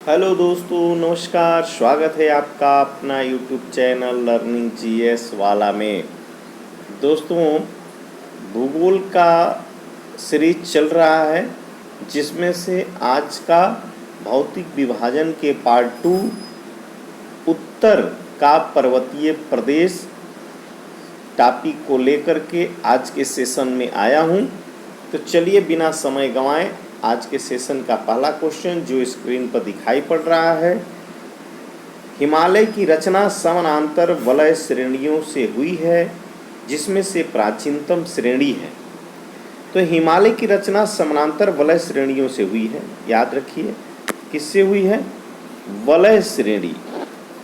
Hello दोस्तों, नमस्कार। स्वागत है आपका अपना यूट्यूब चैनल लर्निंग जीएस वाला में। दोस्तों, भूगोल का सीरीज चल रहा है जिसमें से आज का भौतिक विभाजन के पार्ट 2 उत्तर का पर्वतीय प्रदेश टॉपिक को लेकर के आज के सेशन में आया हूं। तो चलिए बिना समय गंवाए आज के सेशन का पहला क्वेश्चन जो स्क्रीन पर दिखाई पड़ रहा है, हिमालय की रचना समानांतर वलय श्रेणियों से हुई है जिसमें से प्राचीनतम श्रेणी है। तो हिमालय की रचना समानांतर वलय श्रेणियों से हुई है। याद रखिए किससे हुई है? वलय श्रेणी।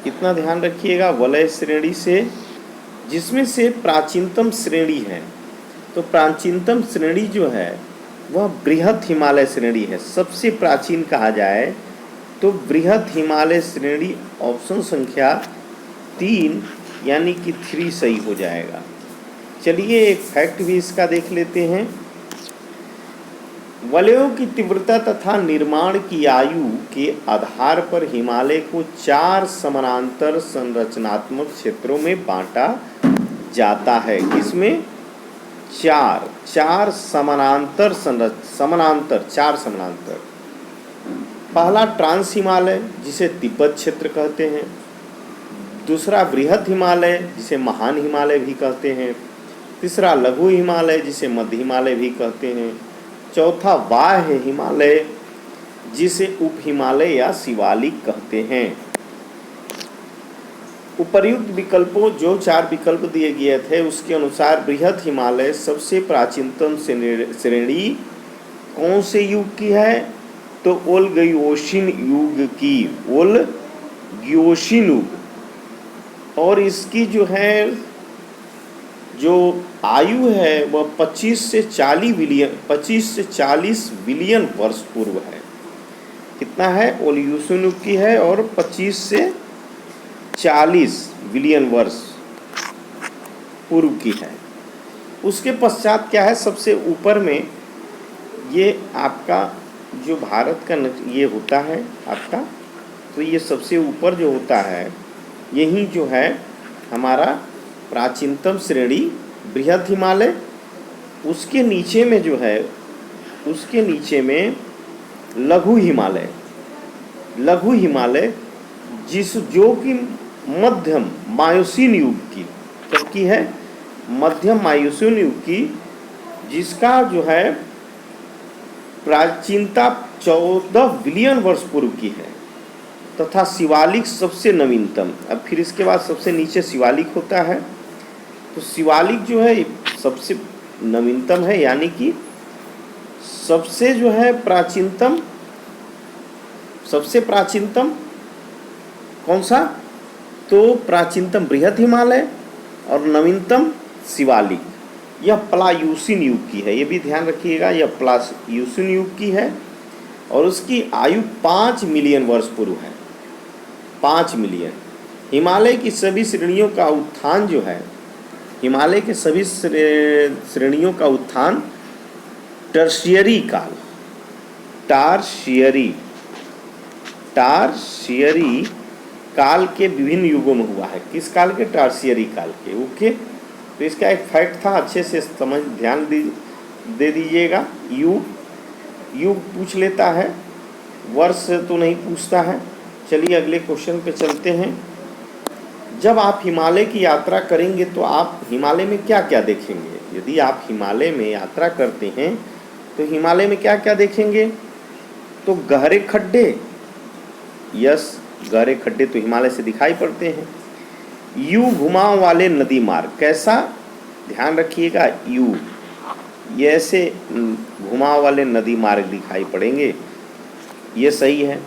कितना ध्यान रखिएगा, वलय श्रेणी से, जिसमें से प्राचीनतम श्रेणी है। तो प्राचीनतम श्रेणी जो है वह बृहत हिमालय श्रेणी है। सबसे प्राचीन कहा जाए तो बृहत हिमालय श्रेणी, ऑप्शन संख्या 3 यानी कि 3 सही हो जाएगा। चलिए एक फैक्ट भी इसका देख लेते हैं। वलयों की तीव्रता तथा निर्माण की आयु के आधार पर हिमालय को 4 समानांतर संरचनात्मक क्षेत्रों में बांटा जाता है। किसमें? चार समानांतर। पहला ट्रांस हिमालय जिसे तिब्बत क्षेत्र कहते हैं, दूसरा बृहत हिमालय जिसे महान हिमालय भी कहते हैं, तीसरा लघु हिमालय जिसे मध्य हिमालय भी कहते हैं, चौथा बाह्य हिमालय जिसे उप हिमालय या शिवालिक कहते हैं। उपर्युक्त विकल्पों जो 4 विकल्प दिए गए थे उसके अनुसार बृहत हिमालय सबसे प्राचीनतम श्रेणी कौन से युग की है? तो ओलगयोसिन युग की, ओलगयोसिन युग। और इसकी जो है जो आयु है वह 25 से 40 बिलियन वर्ष पूर्व है। कितना है? ओलगयोसिन युग की है और 25 से 40 बिलियन वर्ष पूर्व की है। उसके पश्चात क्या है? सबसे ऊपर में ये आपका जो भारत का ये होता है आपका, तो ये सबसे ऊपर जो होता है यही जो है हमारा प्राचीनतम श्रेणी बृहत हिमालय। उसके नीचे में जो है, उसके नीचे में लघु हिमालय जो कि मध्यम मायोसीन युग की, कब की है? मध्यम मायोसीन युग की, जिसका जो है प्राचीनता 14 बिलियन वर्ष पूर्व की है। तथा शिवालिक सबसे नवीनतम। अब फिर इसके बाद सबसे नीचे शिवालिक होता है। तो शिवालिक जो है सबसे नवीनतम है, यानी कि सबसे जो है प्राचीनतम, सबसे प्राचीनतम कौन सा? तो प्राचीनतम बृहत हिमालय और नवीनतम शिवालिक। यह प्लायूसिन युग की है, ये भी ध्यान रखिएगा, यह प्लायूसिन युग की है और उसकी आयु 5 मिलियन वर्ष पूर्व है। 5 मिलियन। हिमालय की सभी श्रेणियों का उत्थान जो है, हिमालय के सभी श्रेणियों का उत्थान टर्शियरी काल, टार्शियरी काल के विभिन्न युगों में हुआ है। किस काल के? टार्शियरी काल के। ओके, तो इसका एक फैक्ट था, अच्छे से समझ ध्यान दे दीजिएगा। युग पूछ लेता है, वर्ष तो नहीं पूछता है। चलिए अगले क्वेश्चन पे चलते हैं। जब आप हिमालय की यात्रा करेंगे तो आप हिमालय में क्या क्या देखेंगे? यदि आप हिमालय में यात्रा करते हैं तो हिमालय में क्या क्या देखेंगे? तो गहरे खड्डे, यस, गहरे खड्डे तो हिमालय से दिखाई पड़ते हैं। यू घुमाव वाले नदी मार्ग, कैसा? ध्यान रखिएगा, यू, ये ऐसे घुमाव वाले नदी मार्ग दिखाई पड़ेंगे, ये सही है।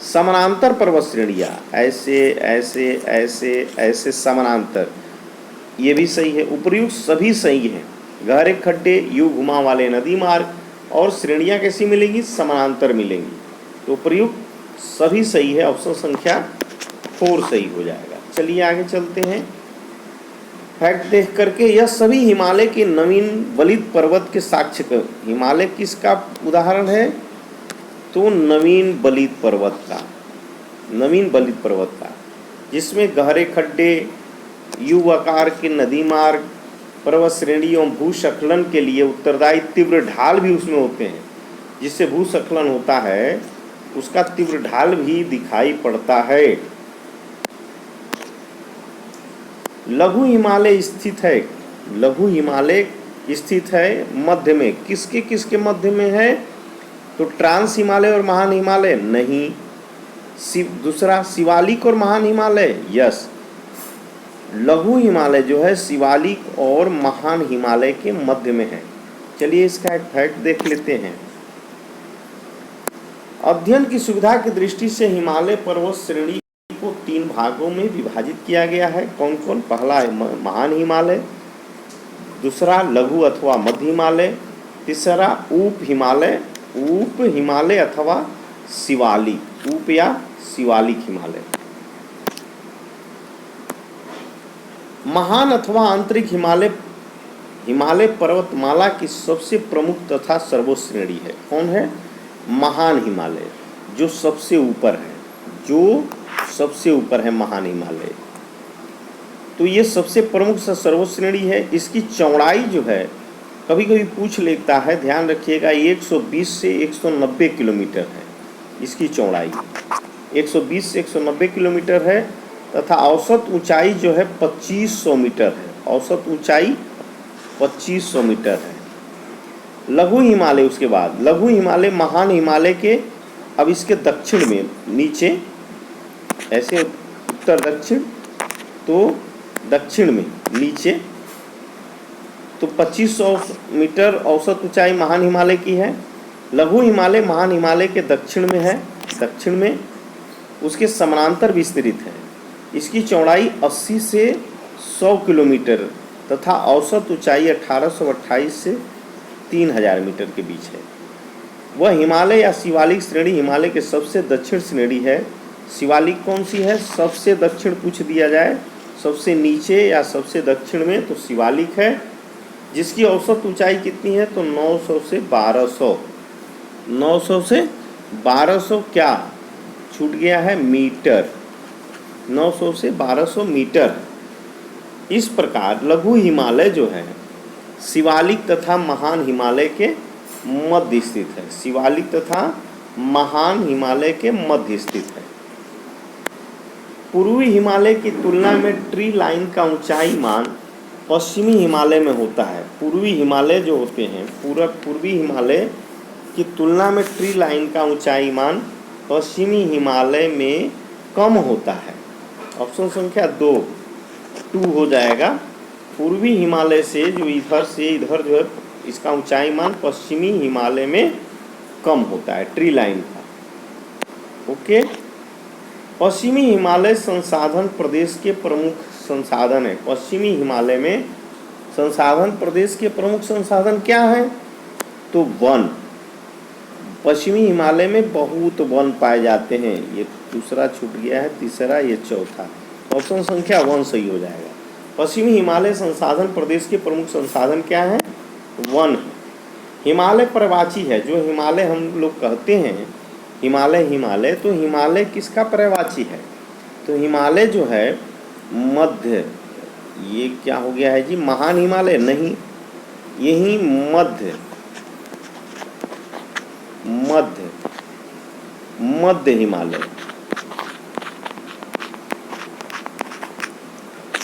समानांतर पर्वत श्रेणियाँ, ऐसे ऐसे ऐसे ऐसे समानांतर, ये भी सही है। उपर्युक्त सभी सही हैं। गहरे खड्डे, यू घुमाव वाले नदी मार्ग और श्रेणियाँ कैसी मिलेंगी? समानांतर मिलेंगी। तो उपर्युक्त सभी सही है, ऑप्शन संख्या 4 सही हो जाएगा। चलिए आगे चलते हैं। फैक्ट देख करके, यह सभी हिमालय के नवीन वलित पर्वत के साक्ष्य। हिमालय किसका उदाहरण है? तो नवीन बलित पर्वत का। नवीन बलित पर्वत का, जिसमें गहरे खड्डे, यू आकार के नदी मार्ग, पर्वत श्रेणी एवं भूस्खलन के लिए उत्तरदायी तीव्र ढाल भी उसमें होते हैं। जिससे भूस्खलन होता है उसका तीव्र ढाल भी दिखाई पड़ता है। लघु हिमालय स्थित है, लघु हिमालय स्थित है मध्य में। किसके किसके मध्य में है? तो ट्रांस हिमालय और महान हिमालय नहीं। दूसरा शिवालिक और महान हिमालय, यस। लघु हिमालय जो है शिवालिक और महान हिमालय के मध्य में है। चलिए इसका एक फैक्ट देख लेते हैं। अध्ययन की सुविधा की दृष्टि से हिमालय पर्वत श्रेणी को 3 भागों में विभाजित किया गया है। कौन कौन? पहला है महान हिमालय, दूसरा लघु अथवा मध्य हिमालय, तीसरा उप हिमालय अथवा शिवालिक, उप या शिवालिक हिमालय। महान अथवा आंतरिक हिमालय हिमालय पर्वतमाला की सबसे प्रमुख तथा सर्वोच्च श्रेणी है। कौन है? महान हिमालय, जो सबसे ऊपर है, जो सबसे ऊपर है महान हिमालय। तो ये सबसे प्रमुख सर्वोच्च श्रेणी है। इसकी चौड़ाई जो है कभी कभी पूछ लेता है, ध्यान रखिएगा, 120 से 190 किलोमीटर है इसकी चौड़ाई। 120 से 190 किलोमीटर है तथा औसत ऊंचाई जो है 2500 मीटर है। औसत ऊंचाई 2500 मीटर है। लघु हिमालय, उसके बाद लघु हिमालय महान हिमालय के अब इसके दक्षिण में, नीचे ऐसे उत्तर दक्षिण, तो दक्षिण में नीचे तो 2500 मीटर औसत ऊंचाई महान हिमालय की है। लघु हिमालय महान हिमालय के दक्षिण में है, दक्षिण में उसके समानांतर विस्तृत है। इसकी चौड़ाई 80 से 100 किलोमीटर तथा औसत ऊंचाई 1828 से 3000 मीटर के बीच है। वह हिमालय या शिवालिक श्रेणी हिमालय के सबसे दक्षिण श्रेणी है। शिवालिक कौन सी है? सबसे दक्षिण पूछ दिया जाए, सबसे नीचे या सबसे दक्षिण में, तो शिवालिक है, जिसकी औसत ऊंचाई कितनी है? तो 900 से 1200, 900 से 1200 क्या छूट गया है? मीटर। 900 से 1200 मीटर। इस प्रकार लघु हिमालय जो है शिवालिक तथा महान हिमालय के मध्य स्थित है। शिवालिक तथा महान हिमालय के मध्य स्थित है। पूर्वी हिमालय की तुलना में ट्री लाइन का ऊंचाई मान पश्चिमी हिमालय में होता है। पूर्वी हिमालय जो होते हैं, पूर्वी हिमालय की तुलना में ट्री लाइन का ऊंचाई मान पश्चिमी हिमालय में कम होता है। ऑप्शन संख्या 2 हो जाएगा। पूर्वी हिमालय से इधर जो है इसका ऊंचाई मान पश्चिमी हिमालय में कम होता है, ट्री लाइन का। ओके। पश्चिमी हिमालय संसाधन प्रदेश के प्रमुख संसाधन है। पश्चिमी हिमालय में संसाधन प्रदेश के प्रमुख संसाधन क्या है? तो वन। पश्चिमी हिमालय में बहुत वन पाए जाते हैं। ये दूसरा छूट गया है, तीसरा, ये चौथा। ऑप्शन संख्या 1 सही हो जाएगा। पश्चिमी हिमालय संसाधन प्रदेश के प्रमुख संसाधन क्या है? वन। हिमालय पर्वताची है, जो हिमालय हम लोग कहते हैं हिमालय, तो हिमालय किसका पर्वताची है? तो हिमालय जो है मध्य, ये क्या हो गया है जी? महान हिमालय नहीं, यही मध्य हिमालय।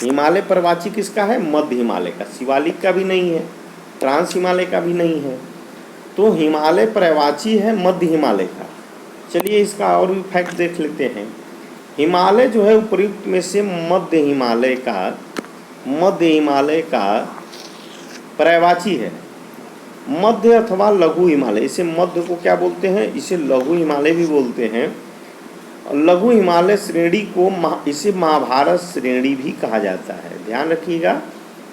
हिमालय पर्वताची किसका है? मध्य हिमालय का। शिवालिक का भी नहीं है, ट्रांस हिमालय का भी नहीं है, तो हिमालय पर्वताची है मध्य हिमालय का। चलिए इसका और भी फैक्ट देख लेते हैं। हिमालय जो है उपयुक्त में से मध्य हिमालय का पर्वताची है। मध्य अथवा लघु हिमालय, इसे मध्य को क्या बोलते हैं? इसे लघु हिमालय भी बोलते हैं। लघु हिमालय श्रेणी को इसे महाभारत श्रेणी भी कहा जाता है। ध्यान रखिएगा,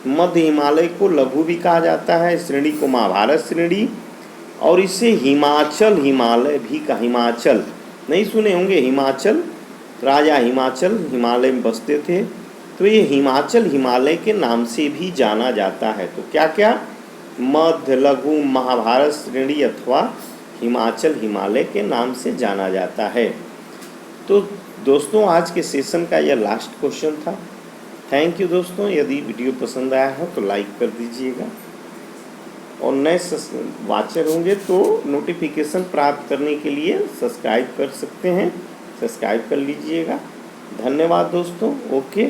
मध्य हिमालय को लघु भी कहा जाता है, श्रेणी को महाभारत श्रेणी, और इसे हिमाचल हिमालय भी कहा। हिमाचल नहीं सुने होंगे? हिमाचल, राजा हिमाचल हिमालय में बसते थे, तो ये हिमाचल हिमालय के नाम से भी जाना जाता है। तो क्या क्या? मध्य, लघु, महाभारत श्रेणी अथवा हिमाचल हिमालय के नाम से जाना जाता है। तो दोस्तों आज के सेशन का यह लास्ट क्वेश्चन था। थैंक यू दोस्तों। यदि वीडियो पसंद आया हो तो लाइक कर दीजिएगा, और नए वाचर होंगे तो नोटिफिकेशन प्राप्त करने के लिए सब्सक्राइब कर सकते हैं, सब्सक्राइब कर लीजिएगा। धन्यवाद दोस्तों। ओके।